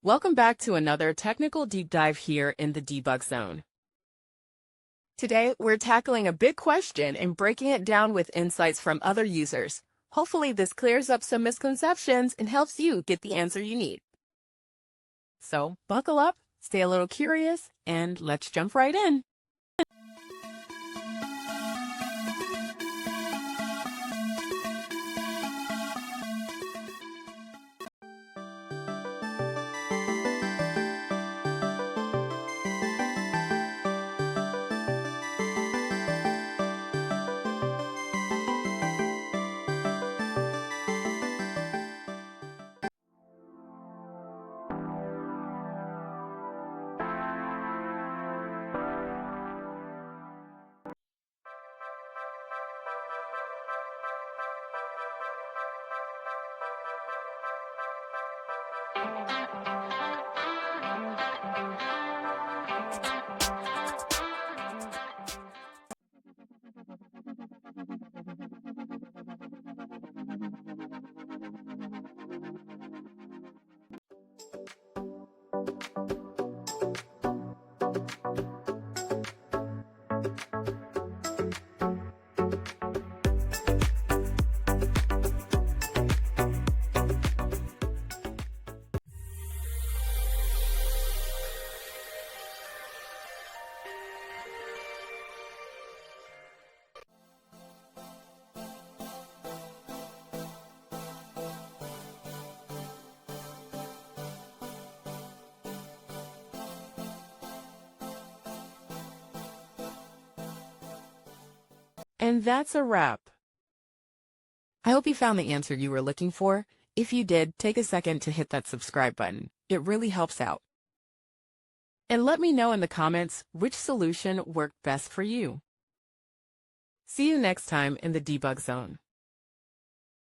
Welcome back to another technical deep dive here in the Debug Zone. Today, we're tackling a big question and breaking it down with insights from other users. Hopefully, this clears up some misconceptions and helps you get the answer you need. So, buckle up, stay a little curious, and let's jump right in. And that's a wrap. I hope you found the answer you were looking for. If you did, take a second to hit that subscribe button. It really helps out. And let me know in the comments which solution worked best for you. See you next time in the Debug Zone.